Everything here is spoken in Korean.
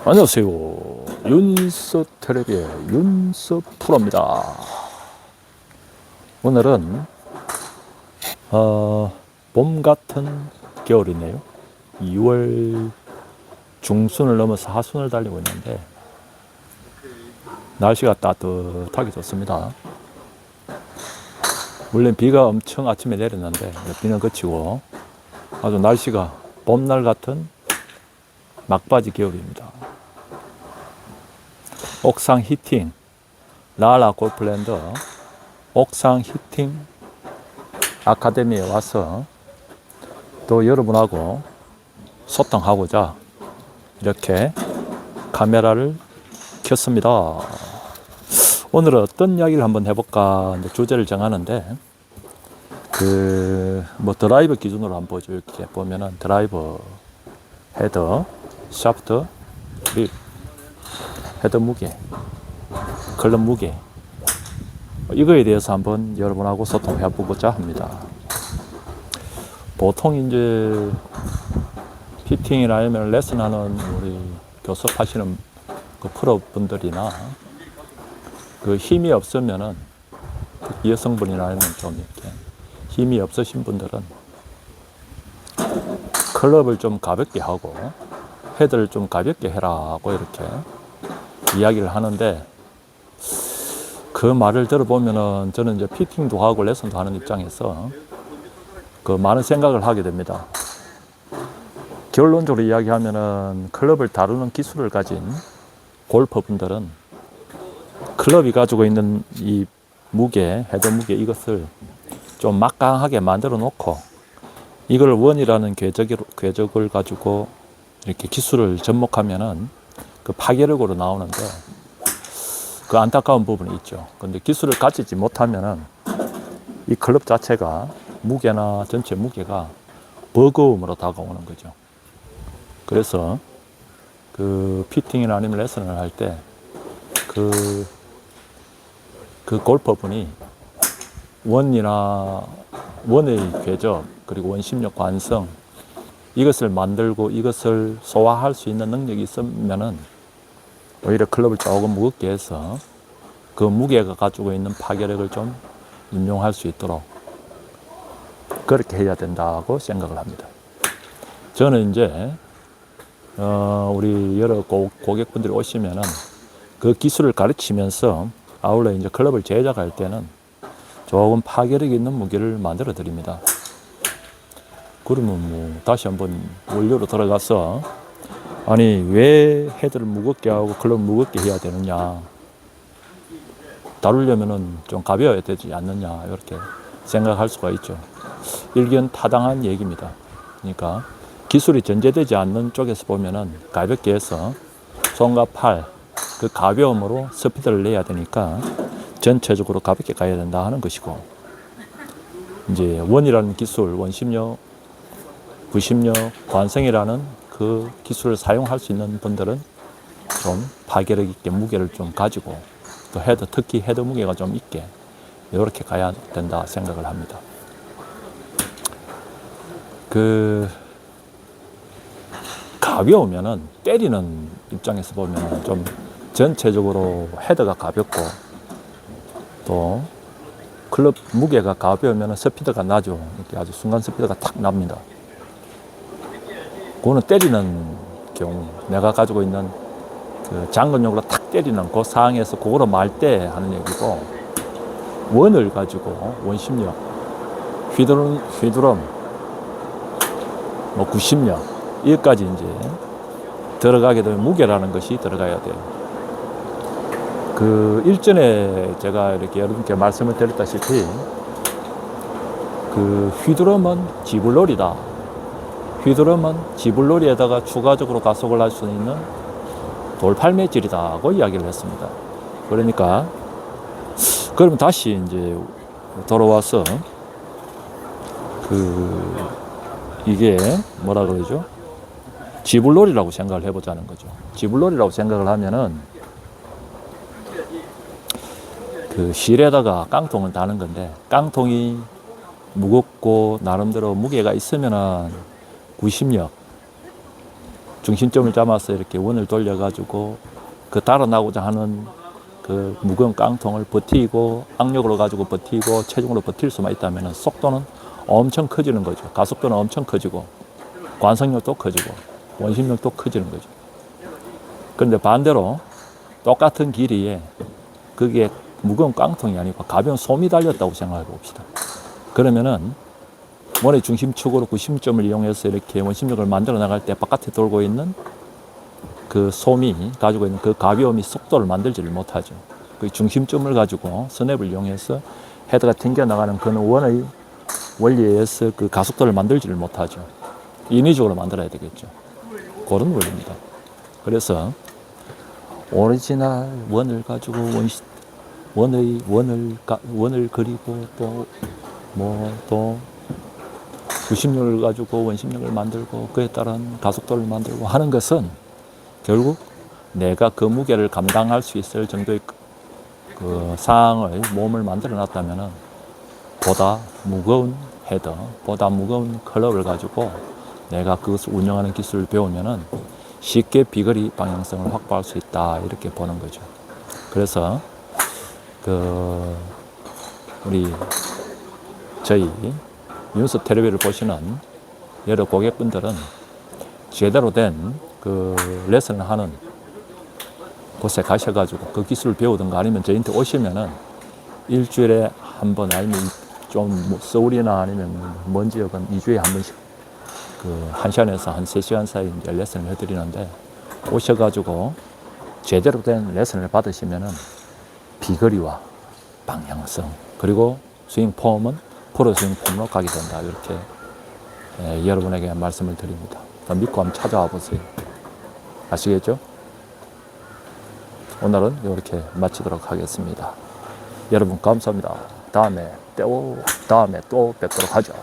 안녕하세요. 윤서텔레비의 윤서프로입니다. 오늘은 봄 같은 겨울이네요. 2월 중순을 넘어서 하순을 달리고 있는데 날씨가 따뜻하게 좋습니다. 물론 비가 엄청 아침에 내렸는데 비는 그치고 아주 날씨가 봄날 같은 막바지 겨울입니다. 옥상 히팅 라라 골프랜드 옥상 히팅 아카데미에 와서 또 여러분하고 소통하고자 이렇게 카메라를 켰습니다. 오늘은 어떤 이야기를 한번 해볼까 이제 주제를 정하는데 드라이버 기준으로 한번 보죠. 이렇게 보면은 드라이버 헤더 샤프트 립 헤더 무게 클럽 무게 이거에 대해서 한번 여러분하고 소통해 보고자 합니다. 보통 이제 피팅이나 아니면 레슨하는 우리 교습하시는 그 프로분들이나 그 힘이 없으면은 여성분이나 아니면 좀 이렇게 힘이 없으신 분들은 클럽을 좀 가볍게 하고 헤드를 좀 가볍게 해라고 이렇게 이야기를 하는데 그 말을 들어보면은 저는 이제 피팅도 하고 레슨도 하는 입장에서 그 많은 생각을 하게 됩니다. 결론적으로 이야기하면은 클럽을 다루는 기술을 가진 골퍼분들은 클럽이 가지고 있는 이 무게, 헤드 무게 이것을 좀 막강하게 만들어 놓고 이걸 원이라는 궤적을 가지고 이렇게 기술을 접목하면은 그 파괴력으로 나오는데 그 안타까운 부분이 있죠. 근데 기술을 가지지 못하면은 이 클럽 자체가 무게나 전체 무게가 버거움으로 다가오는 거죠. 그래서 그 피팅이나 아니면 레슨을 할 때 그 골퍼분이 원의 궤적 그리고 원심력 관성 이것을 만들고 이것을 소화할 수 있는 능력이 있으면은 오히려 클럽을 조금 무겁게 해서 그 무게가 가지고 있는 파괴력을 좀 운용할 수 있도록 그렇게 해야 된다고 생각을 합니다. 저는 이제 우리 여러 고객분들이 오시면은 그 기술을 가르치면서 아울러 이제 클럽을 제작할 때는 조금 파괴력 있는 무게를 만들어 드립니다. 그러면 뭐 다시 한번 원료로 들어가서 아니 왜 헤드를 무겁게 하고 클럽 무겁게 해야 되느냐, 다루려면은 좀 가벼워야 되지 않느냐 이렇게 생각할 수가 있죠. 일견 타당한 얘기입니다. 그러니까 기술이 전제되지 않는 쪽에서 보면은 가볍게 해서 손과 팔 그 가벼움으로 스피드를 내야 되니까 전체적으로 가볍게 가야 된다 하는 것이고, 이제 원이라는 기술, 원심력, 부심력, 관성이라는 그 기술을 사용할 수 있는 분들은 좀 파괴력 있게 무게를 좀 가지고 또 헤드, 특히 헤드 무게가 좀 있게 이렇게 가야 된다 생각을 합니다. 가벼우면은 때리는 입장에서 보면 좀 전체적으로 헤드가 가볍고 또 클럽 무게가 가벼우면 스피드가 나죠. 이렇게 아주 순간 스피드가 탁 납니다. 그거는 때리는 경우, 내가 가지고 있는 그 장근용으로 탁 때리는 그 상황에서 그거로 말 때 하는 얘기고, 원을 가지고 원심력, 휘두름, 뭐 구심력, 여기까지 이제 들어가게 되면 무게라는 것이 들어가야 돼요. 그 일전에 제가 이렇게 여러분께 말씀을 드렸다시피 그 휘두름은 지불놀이다. 휘두름은 지불놀이에다가 추가적으로 가속을 할 수 있는 돌팔매질이다고 이야기를 했습니다. 그러니까 그러면 다시 이제 돌아와서 이게 뭐라 그러죠? 지불놀이라고 생각을 해보자는 거죠. 지불놀이라고 생각을 하면은 그 실에다가 깡통을 다는 건데, 깡통이 무겁고 나름대로 무게가 있으면은 구심력, 중심점을 잡아서 이렇게 원을 돌려가지고 그 달아나고자 하는 그 무거운 깡통을 버티고 악력으로 가지고 버티고 체중으로 버틸 수만 있다면 속도는 엄청 커지는 거죠. 가속도는 엄청 커지고 관성력도 커지고 원심력도 커지는 거죠. 그런데 반대로 똑같은 길이에 그게 무거운 깡통이 아니고 가벼운 솜이 달렸다고 생각해 봅시다. 그러면은 원의 중심축으로 구심점을 이용해서 이렇게 원심력을 만들어 나갈 때 바깥에 돌고 있는 그 솜이 가지고 있는 그 가벼움이 속도를 만들지를 못하죠. 그 중심점을 가지고 스냅을 이용해서 헤드가 튕겨 나가는 그 원의 원리에 의해서 그 가속도를 만들지를 못하죠. 인위적으로 만들어야 되겠죠. 그런 원리입니다. 그래서 오리지널 원을 가지고 원을 그리고 또 구심력을 가지고 원심력을 만들고 그에 따른 가속도를 만들고 하는 것은 결국 내가 그 무게를 감당할 수 있을 정도의 그 상황을 몸을 만들어 놨다면은 보다 무거운 헤더, 보다 무거운 클럽을 가지고 내가 그것을 운영하는 기술을 배우면은 쉽게 비거리 방향성을 확보할 수 있다 이렇게 보는 거죠. 그래서 저희 윤석 텔레비를 보시는 여러 고객분들은 제대로 된 그 레슨을 하는 곳에 가셔가지고 그 기술을 배우든가 아니면 저희한테 오시면은 일주일에 한 번 아니면 좀 서울이나 아니면 먼 지역은 2주에 한 번씩 그 1시간에서 한 3시간 사이 이제 레슨을 해드리는데 오셔가지고 제대로 된 레슨을 받으시면은 비거리와 방향성 그리고 스윙 폼은 프로 스윙 폼으로 가게 된다 이렇게 여러분에게 말씀을 드립니다. 믿고 한번 찾아와 보세요. 아시겠죠? 오늘은 이렇게 마치도록 하겠습니다. 여러분 감사합니다. 다음에 또 뵙도록 하죠.